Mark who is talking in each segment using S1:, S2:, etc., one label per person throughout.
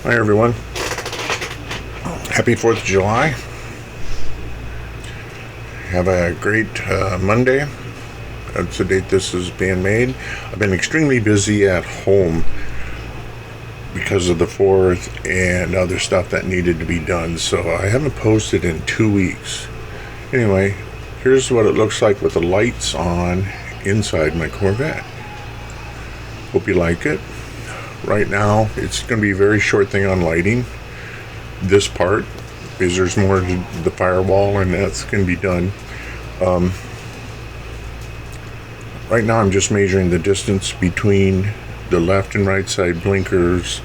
S1: Hi everyone. Happy 4th of July. Have a great Monday. That's the date this is being made. I've been extremely busy at home because of the 4th and other stuff that needed to be done, so I haven't posted in 2 weeks. Anyway, here's what it looks like with the lights on inside my Corvette. Hope you like it. Right now, it's going to be a very short thing on lighting. This part, because there's more to the firewall, and that's going to be done. Right now, I'm just measuring the distance between the left and right side blinkers,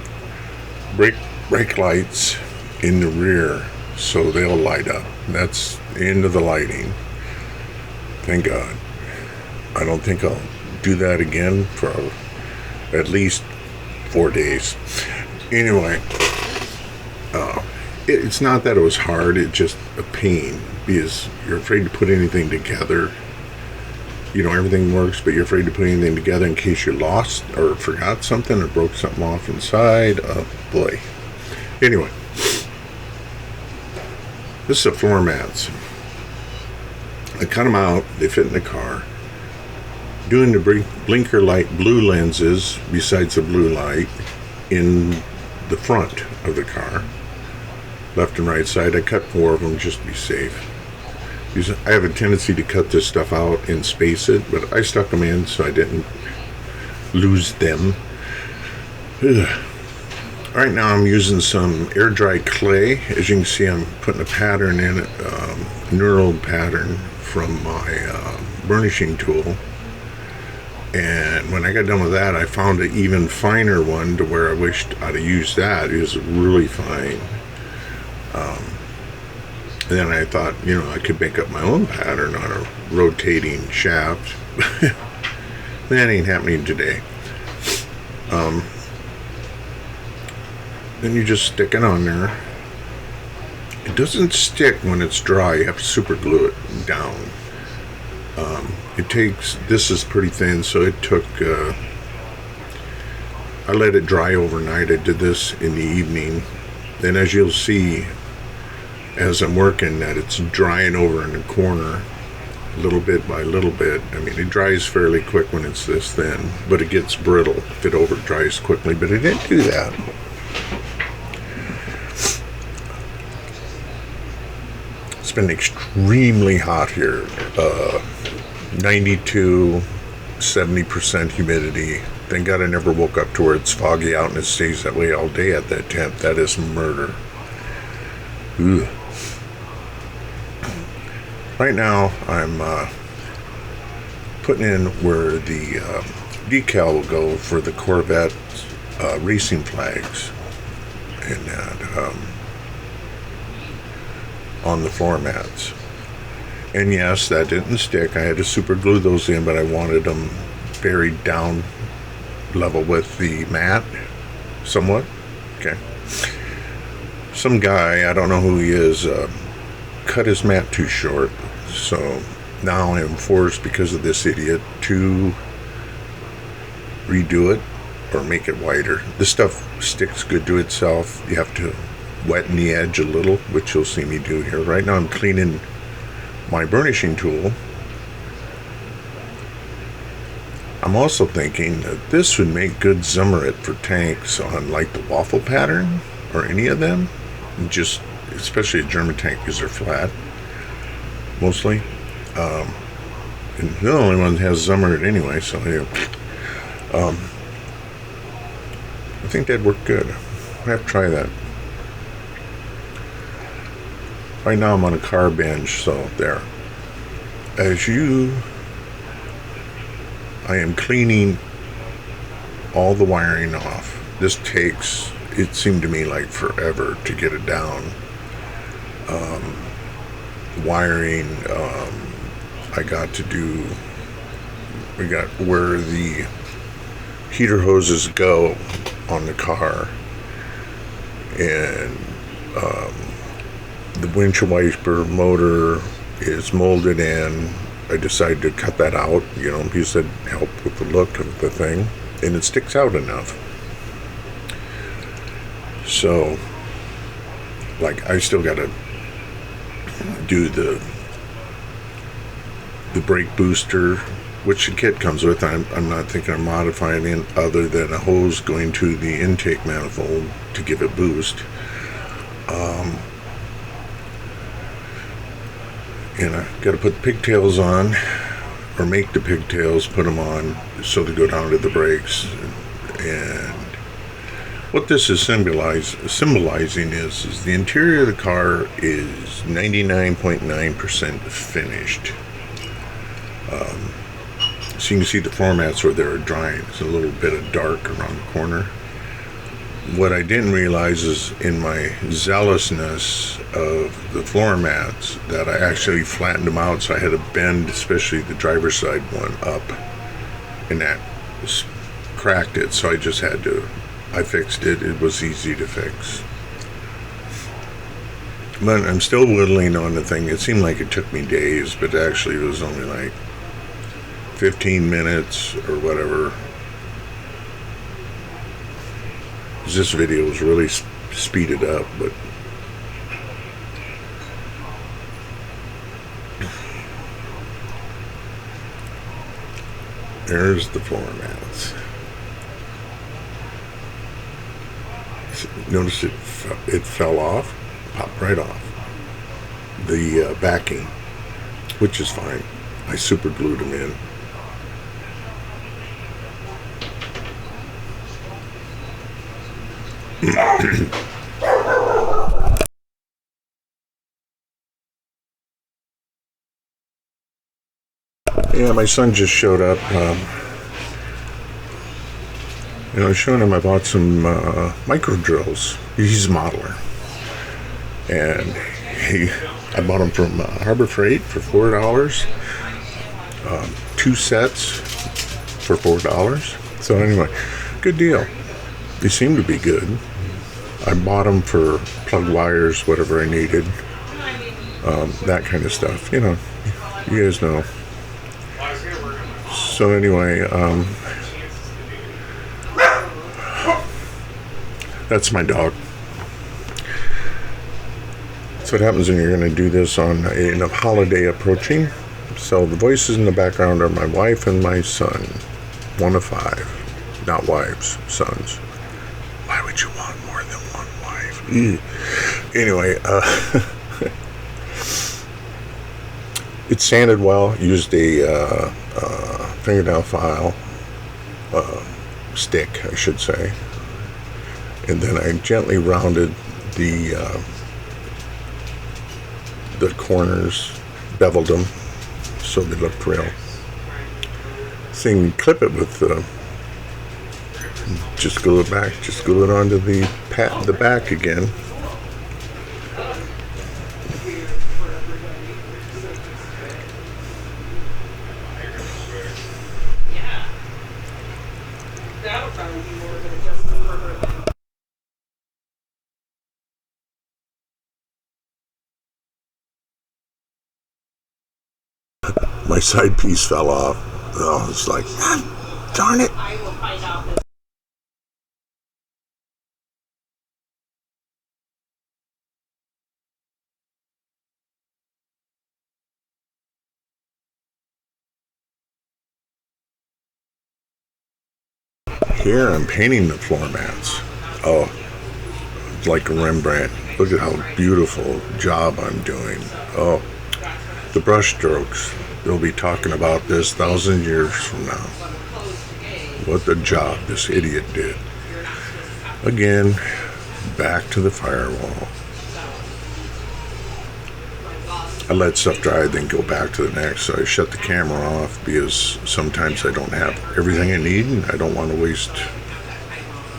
S1: brake lights in the rear, so they'll light up. That's the end of the lighting. Thank God. I don't think I'll do that again for at least 4 days. Anyway, it's not that it was hard, it's just a pain because you're afraid to put anything together. You know, everything works, but you're afraid to put anything together in case you lost or forgot something or broke something off inside. Oh boy. Anyway, this is the floor mats. I cut them out, they fit in the car. Doing the blinker light blue lenses besides the blue light in the front of the car, left and right side. I cut 4 of them just to be safe. Because I have a tendency to cut this stuff out and space it, but I stuck them in so I didn't lose them. Right now I'm using some air dry clay. As you can see, I'm putting a pattern in it, a knurled pattern from my burnishing tool. And when I got done with that, I found an even finer one to where I wished I'd have used that. It was really fine. And then I thought, you know, I could make up my own pattern on a rotating shaft. That ain't happening today. Then you just stick it on there. It doesn't stick when it's dry. You have to super glue it down. It takes, this is pretty thin, so it took, I let it dry overnight. I did this in the evening. Then as you'll see, as I'm working, that it's drying over in the corner, little bit by little bit. I mean, it dries fairly quick when it's this thin, but it gets brittle if it over dries quickly, but it didn't do that. It's been extremely hot here. 92, 70% humidity. Thank God I never woke up to where it's foggy out and it stays that way all day at that temp. That is murder. Ugh. Right now I'm putting in where the decal will go for the Corvette racing flags, and that on the floor mats. And yes, that didn't stick. I had to super glue those in, but I wanted them buried down level with the mat somewhat. Okay. Some guy, I don't know who he is, cut his mat too short. So now I am forced, because of this idiot, to redo it or make it wider. This stuff sticks good to itself. You have to weten the edge a little, which you'll see me do here. Right now I'm cleaning my burnishing tool. I'm also thinking that this would make good Zimmerit for tanks on like the waffle pattern or any of them. Just especially a German tank because they're flat mostly. And the only one that has Zimmerit anyway, so yeah. I think that'd work good. I have to try that. Right now I'm on a car bench, so there. I am cleaning all the wiring off. This takes, it seemed to me like forever to get it down. Wiring, I got to do, we got where the heater hoses go on the car, and the windshield wiper motor is molded in. I decided to cut that out, you know, because it helped with the look of the thing, and it sticks out enough. So, like, I still got to do the brake booster, which the kit comes with. I'm not thinking of modifying it other than a hose going to the intake manifold to give it boost. And I got to put the pigtails on, or make the pigtails, put them on so they go down to the brakes. And what this is symbolizing is the interior of the car is 99.9% finished. So you can see the floor mats where they're drying. It's a little bit of dark around the corner. What I didn't realize is, in my zealousness of the floor mats, that I actually flattened them out, so I had to bend, especially the driver's side one, up, and that cracked it. So I fixed it. It was easy to fix. But I'm still whittling on the thing. It seemed like it took me days, but actually it was only like 15 minutes or whatever. This video was really speeded up, but there's the floor mats. Notice it fell off, popped right off. The backing, which is fine. I super glued them in. Yeah, my son just showed up. I was showing him I bought some micro drills. He's a modeler, and I bought them from Harbor Freight for $4. 2 sets for $4. So anyway, good deal. They seem to be good. I bought them for plug wires, whatever I needed, that kind of stuff. You guys know. So anyway, that's my dog. That's what happens when you're going to do this on a holiday approaching. So the voices in the background are my wife and my son. 1 of 5. Not wives, sons. Why would you want more than one wife? Anyway, it sanded well. Used a fingernail file, stick, I should say. And then I gently rounded the corners, beveled them so they looked real. So you can clip it with just glue it back, just glue it onto the back again. My side piece fell off. Oh, it's like, darn it. Here I'm painting the floor mats. Oh, it's like a Rembrandt. Look at how beautiful job I'm doing. Oh, the brush strokes. They'll be talking about this 1,000 years from now. What the job this idiot did. Again, back to the Firewal. I let stuff dry, then go back to the next. So I shut the camera off because sometimes I don't have everything I need, and I don't want to waste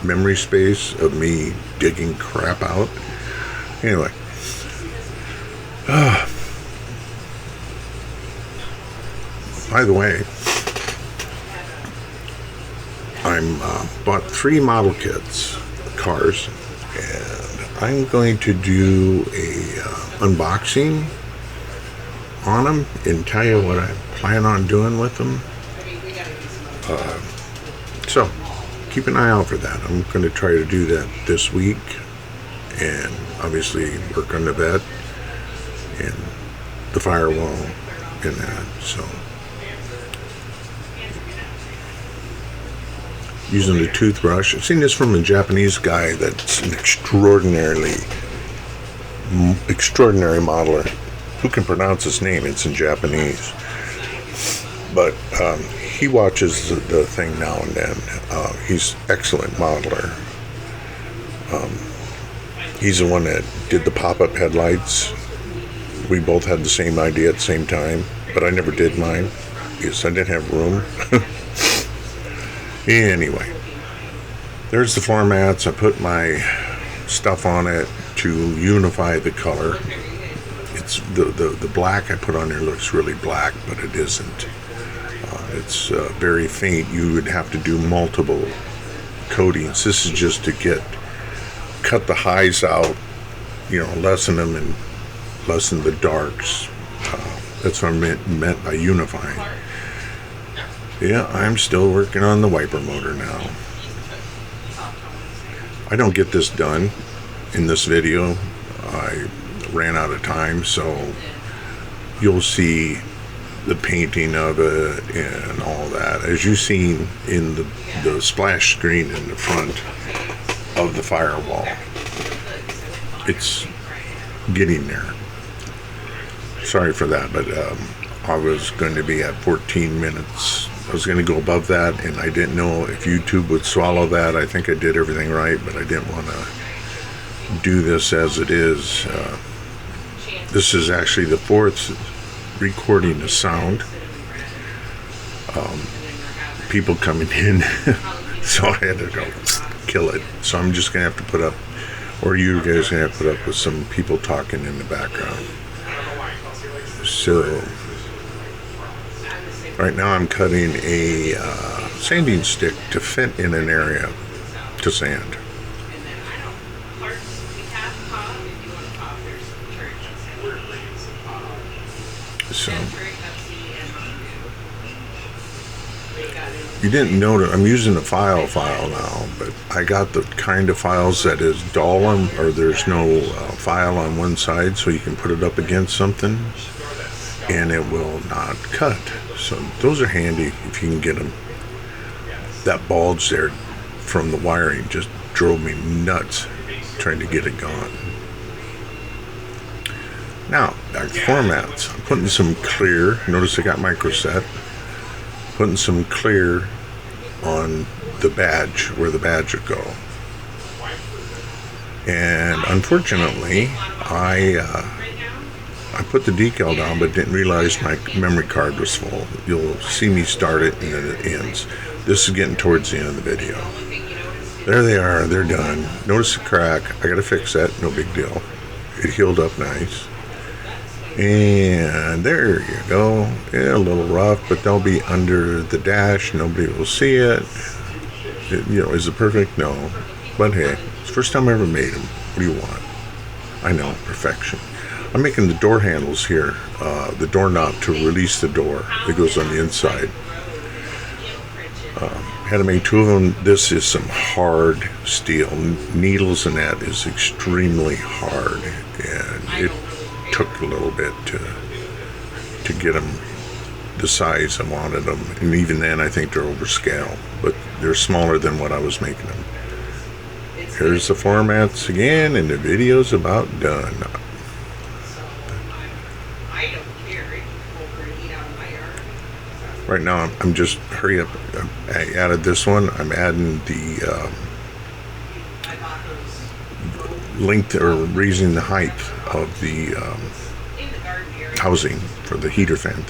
S1: memory space of me digging crap out. Anyway. By the way, I'm bought 3 model kits, cars, and I'm going to do a unboxing on them and tell you what I plan on doing with them. So keep an eye out for that. I'm going to try to do that this week. and obviously work on the bed and the firewall and that. So using the toothbrush. I've seen this from a Japanese guy that's an extraordinary modeler. Who can pronounce his name? It's in Japanese. But he watches the thing now and then. He's excellent modeler. He's the one that did the pop-up headlights. We both had the same idea at the same time, but I never did mine because I didn't have room. Anyway, there's the floor mats. I put my stuff on it to unify the color. It's the black I put on there looks really black, but it isn't. It's very faint. You would have to do multiple coatings. This is just to cut the highs out, lessen them and lessen the darks. That's what I meant by unifying. Yeah, I'm still working on the wiper motor now. I don't get this done in this video. I ran out of time, so you'll see the painting of it and all that. As you've seen in the splash screen in the front of the Firewall. It's getting there. Sorry for that, but I was going to be at 14 minutes. I was going to go above that, and I didn't know if YouTube would swallow that. I think I did everything right, but I didn't want to do this as it is. This is actually the fourth recording of sound. People coming in, so I had to go kill it. So I'm just going to have to put up, or you guys are going to have to put up with some people talking in the background. So right now I'm cutting a sanding stick to fit in an area to sand. So you didn't notice I'm using a file now, but I got the kind of files that is dull or there's no file on one side, so you can put it up against something and it will not cut. So those are handy if you can get them. That bulge there from the wiring just drove me nuts trying to get it gone. Now, back to formats. I'm putting some clear. Notice I got microset. Putting some clear on the badge, where the badge would go. And unfortunately, I put the decal down, but didn't realize my memory card was full. You'll see me start it, and then it ends. This is getting towards the end of the video. There they are. They're done. Notice the crack. I got to fix that. No big deal. It healed up nice. And there you go. Yeah, a little rough, but they'll be under the dash. Nobody will see it. Is it perfect? No. But hey, it's the first time I ever made them. What do you want? I know, perfection. I'm making the door handles here, the doorknob to release the door that goes on the inside. Had to make two of them. This is some hard steel. Needles and that is extremely hard, and it took a little bit to get them the size I wanted them, and even then I think they're overscale, but they're smaller than what I was making them. Here's the formats again, and the video's about done. Right now I'm just hurry up. I added this one. I'm adding the length, or raising the height of the housing for the heater fan.